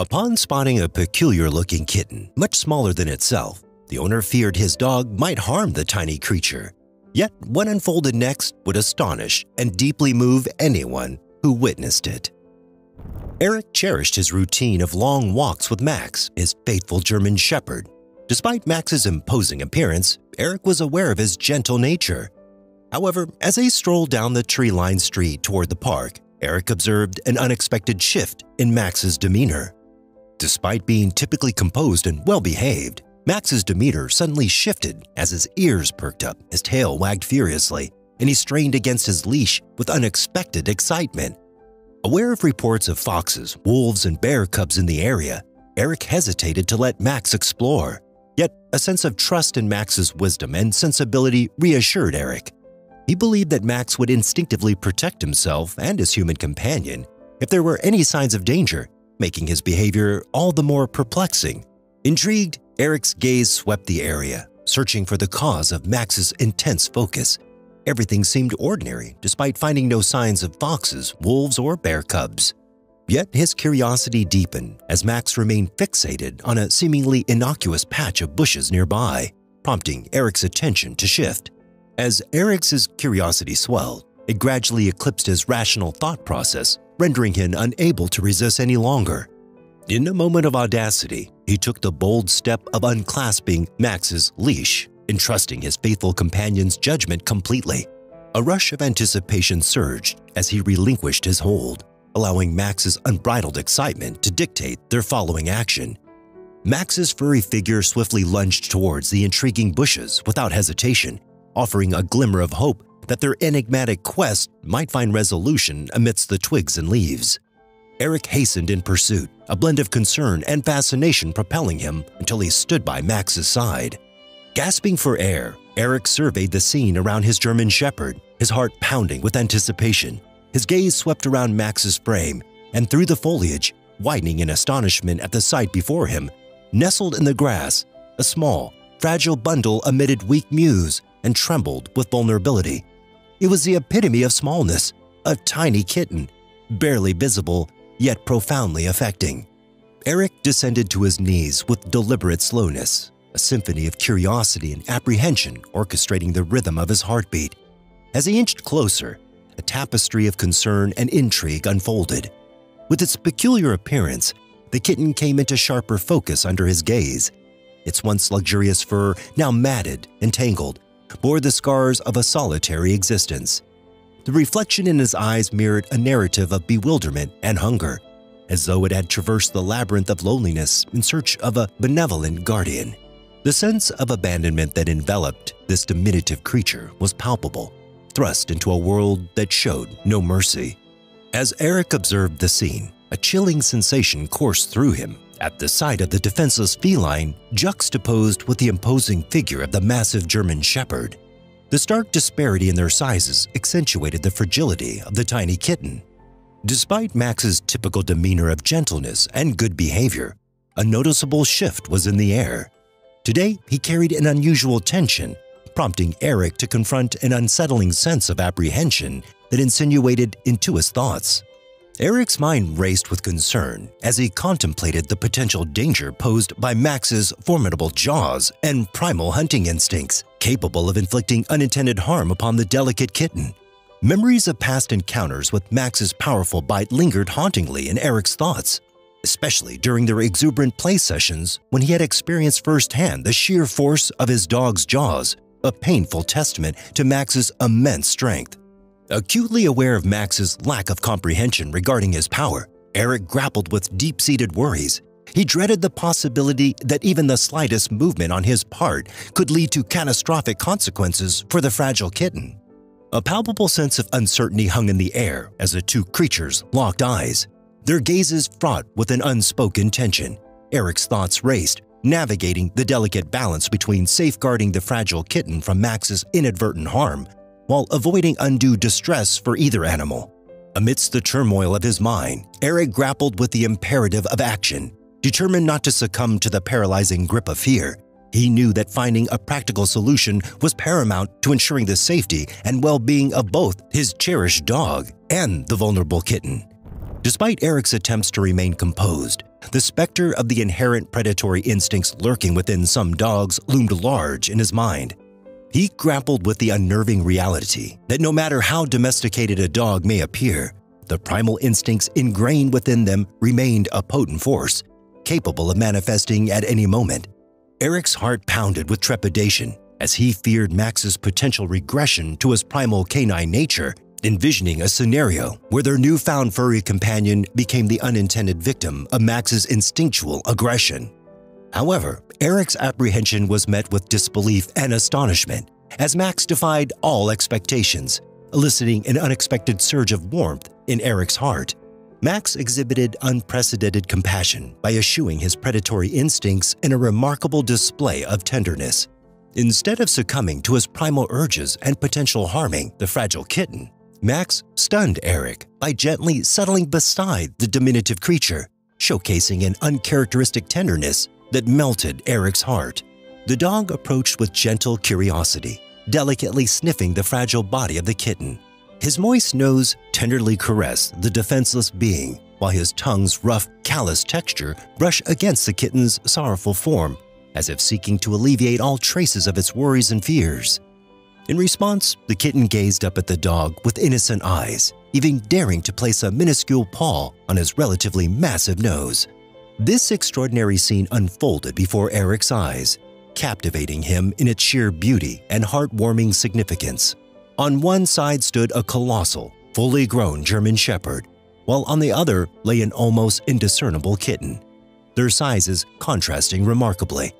Upon spotting a peculiar-looking kitten, much smaller than itself, the owner feared his dog might harm the tiny creature. Yet what unfolded next would astonish and deeply move anyone who witnessed it. Eric cherished his routine of long walks with Max, his faithful German Shepherd. Despite Max's imposing appearance, Eric was aware of his gentle nature. However, as they strolled down the tree-lined street toward the park, Eric observed an unexpected shift in Max's demeanor. Despite being typically composed and well-behaved, Max's demeanor suddenly shifted as his ears perked up, his tail wagged furiously, and he strained against his leash with unexpected excitement. Aware of reports of foxes, wolves, and bear cubs in the area, Eric hesitated to let Max explore. Yet a sense of trust in Max's wisdom and sensibility reassured Eric. He believed that Max would instinctively protect himself and his human companion if there were any signs of danger, making his behavior all the more perplexing. Intrigued, Eric's gaze swept the area, searching for the cause of Max's intense focus. Everything seemed ordinary, despite finding no signs of foxes, wolves, or bear cubs. Yet his curiosity deepened as Max remained fixated on a seemingly innocuous patch of bushes nearby, prompting Eric's attention to shift. As Eric's curiosity swelled, it gradually eclipsed his rational thought process, rendering him unable to resist any longer. In a moment of audacity, he took the bold step of unclasping Max's leash, entrusting his faithful companion's judgment completely. A rush of anticipation surged as he relinquished his hold, allowing Max's unbridled excitement to dictate their following action. Max's furry figure swiftly lunged towards the intriguing bushes without hesitation, offering a glimmer of hope that their enigmatic quest might find resolution amidst the twigs and leaves. Eric hastened in pursuit, a blend of concern and fascination propelling him until he stood by Max's side. Gasping for air, Eric surveyed the scene around his German Shepherd, his heart pounding with anticipation. His gaze swept around Max's frame and through the foliage, widening in astonishment at the sight before him. Nestled in the grass, a small, fragile bundle emitted weak mews and trembled with vulnerability. It was the epitome of smallness, a tiny kitten, barely visible, yet profoundly affecting. Eric descended to his knees with deliberate slowness, a symphony of curiosity and apprehension orchestrating the rhythm of his heartbeat. As he inched closer, a tapestry of concern and intrigue unfolded. With its peculiar appearance, the kitten came into sharper focus under his gaze. Its once luxurious fur, now matted and tangled, bore the scars of a solitary existence. The reflection in his eyes mirrored a narrative of bewilderment and hunger, as though it had traversed the labyrinth of loneliness in search of a benevolent guardian. The sense of abandonment that enveloped this diminutive creature was palpable, thrust into a world that showed no mercy. As Eric observed the scene, a chilling sensation coursed through him at the sight of the defenseless feline juxtaposed with the imposing figure of the massive German Shepherd. The stark disparity in their sizes accentuated the fragility of the tiny kitten. Despite Max's typical demeanor of gentleness and good behavior, a noticeable shift was in the air. Today, he carried an unusual tension, prompting Eric to confront an unsettling sense of apprehension that insinuated into his thoughts. Eric's mind raced with concern as he contemplated the potential danger posed by Max's formidable jaws and primal hunting instincts, capable of inflicting unintended harm upon the delicate kitten. Memories of past encounters with Max's powerful bite lingered hauntingly in Eric's thoughts, especially during their exuberant play sessions when he had experienced firsthand the sheer force of his dog's jaws, a painful testament to Max's immense strength. Acutely aware of Max's lack of comprehension regarding his power, Eric grappled with deep-seated worries. He dreaded the possibility that even the slightest movement on his part could lead to catastrophic consequences for the fragile kitten. A palpable sense of uncertainty hung in the air as the two creatures locked eyes, their gazes fraught with an unspoken tension. Eric's thoughts raced, navigating the delicate balance between safeguarding the fragile kitten from Max's inadvertent harm while avoiding undue distress for either animal. Amidst the turmoil of his mind, Eric grappled with the imperative of action. Determined not to succumb to the paralyzing grip of fear, he knew that finding a practical solution was paramount to ensuring the safety and well-being of both his cherished dog and the vulnerable kitten. Despite Eric's attempts to remain composed, The specter of the inherent predatory instincts lurking within some dogs loomed large in his mind. He grappled with the unnerving reality that no matter how domesticated a dog may appear, the primal instincts ingrained within them remained a potent force, capable of manifesting at any moment. Eric's heart pounded with trepidation as he feared Max's potential regression to his primal canine nature, envisioning a scenario where their newfound furry companion became the unintended victim of Max's instinctual aggression. However, Eric's apprehension was met with disbelief and astonishment as Max defied all expectations, eliciting an unexpected surge of warmth in Eric's heart. Max exhibited unprecedented compassion by eschewing his predatory instincts in a remarkable display of tenderness. Instead of succumbing to his primal urges and potential harming the fragile kitten, Max stunned Eric by gently settling beside the diminutive creature, showcasing an uncharacteristic tenderness that melted Eric's heart. The dog approached with gentle curiosity, delicately sniffing the fragile body of the kitten. His moist nose tenderly caressed the defenseless being, while his tongue's rough, callous texture brushed against the kitten's sorrowful form, as if seeking to alleviate all traces of its worries and fears. In response, the kitten gazed up at the dog with innocent eyes, even daring to place a minuscule paw on his relatively massive nose. This extraordinary scene unfolded before Eric's eyes, captivating him in its sheer beauty and heartwarming significance. On one side stood a colossal, fully grown German Shepherd, while on the other lay an almost indiscernible kitten, their sizes contrasting remarkably.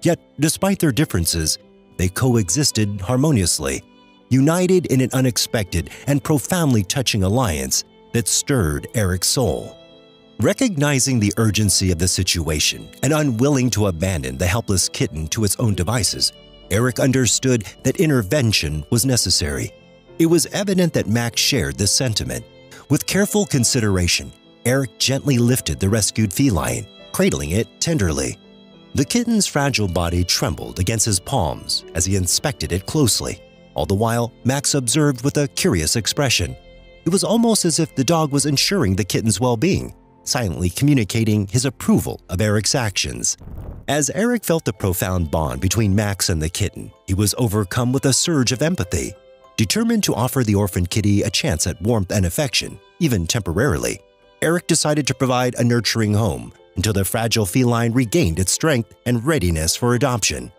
Yet, despite their differences, they coexisted harmoniously, united in an unexpected and profoundly touching alliance that stirred Eric's soul. Recognizing the urgency of the situation and unwilling to abandon the helpless kitten to its own devices, Eric understood that intervention was necessary. It was evident that Max shared this sentiment. With careful consideration, Eric gently lifted the rescued feline, cradling it tenderly. The kitten's fragile body trembled against his palms as he inspected it closely. All the while, Max observed with a curious expression. It was almost as if the dog was ensuring the kitten's well-being, silently communicating his approval of Eric's actions. As Eric felt the profound bond between Max and the kitten, he was overcome with a surge of empathy. Determined to offer the orphan kitty a chance at warmth and affection, even temporarily, Eric decided to provide a nurturing home until the fragile feline regained its strength and readiness for adoption.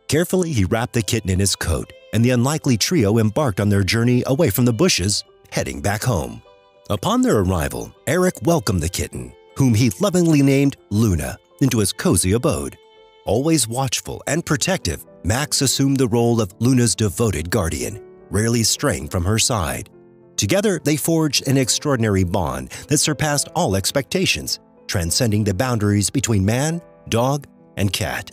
Carefully, he wrapped the kitten in his coat, and the unlikely trio embarked on their journey away from the bushes, heading back home. Upon their arrival, Eric welcomed the kitten, whom he lovingly named Luna, into his cozy abode. Always watchful and protective, Max assumed the role of Luna's devoted guardian, rarely straying from her side. Together, they forged an extraordinary bond that surpassed all expectations, transcending the boundaries between man, dog, and cat.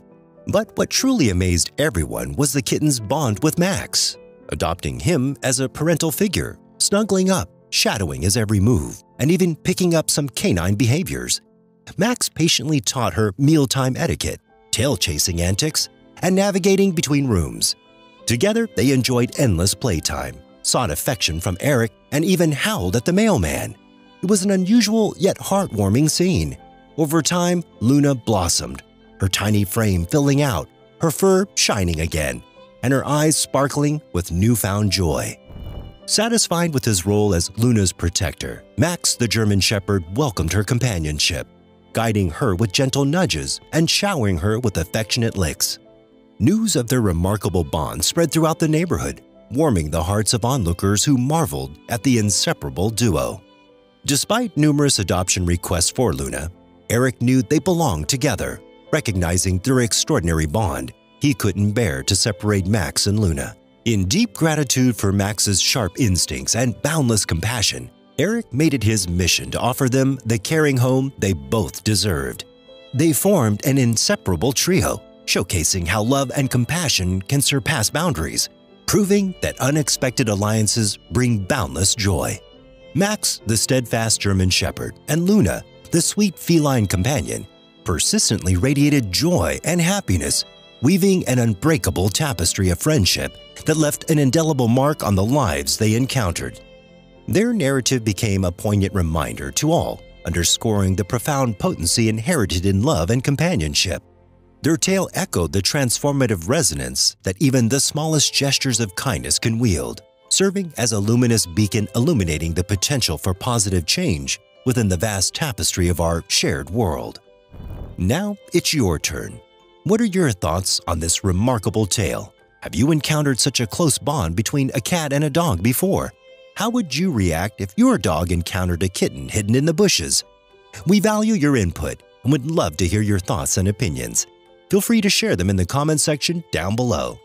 But what truly amazed everyone was the kitten's bond with Max, adopting him as a parental figure, snuggling up, shadowing his every move, and even picking up some canine behaviors. Max patiently taught her mealtime etiquette, tail-chasing antics, and navigating between rooms. Together, they enjoyed endless playtime, sought affection from Eric, and even howled at the mailman. It was an unusual yet heartwarming scene. Over time, Luna blossomed, her tiny frame filling out, her fur shining again, and her eyes sparkling with newfound joy. Satisfied with his role as Luna's protector, Max the German Shepherd welcomed her companionship, guiding her with gentle nudges and showering her with affectionate licks. News of their remarkable bond spread throughout the neighborhood, warming the hearts of onlookers who marveled at the inseparable duo. Despite numerous adoption requests for Luna, Eric knew they belonged together. Recognizing their extraordinary bond, he couldn't bear to separate Max and Luna. In deep gratitude for Max's sharp instincts and boundless compassion, Eric made it his mission to offer them the caring home they both deserved. They formed an inseparable trio, showcasing how love and compassion can surpass boundaries, proving that unexpected alliances bring boundless joy. Max, the steadfast German Shepherd, and Luna, the sweet feline companion, persistently radiated joy and happiness, weaving an unbreakable tapestry of friendship that left an indelible mark on the lives they encountered. Their narrative became a poignant reminder to all underscoring the profound potency inherited in love and companionship. Their tale echoed the transformative resonance that even the smallest gestures of kindness can wield, serving as a luminous beacon illuminating the potential for positive change within the vast tapestry of our shared world. Now it's your turn. What are your thoughts on this remarkable tale? Have you encountered such a close bond between a cat and a dog before? How would you react if your dog encountered a kitten hidden in the bushes? We value your input and would love to hear your thoughts and opinions. Feel free to share them in the comment section down below.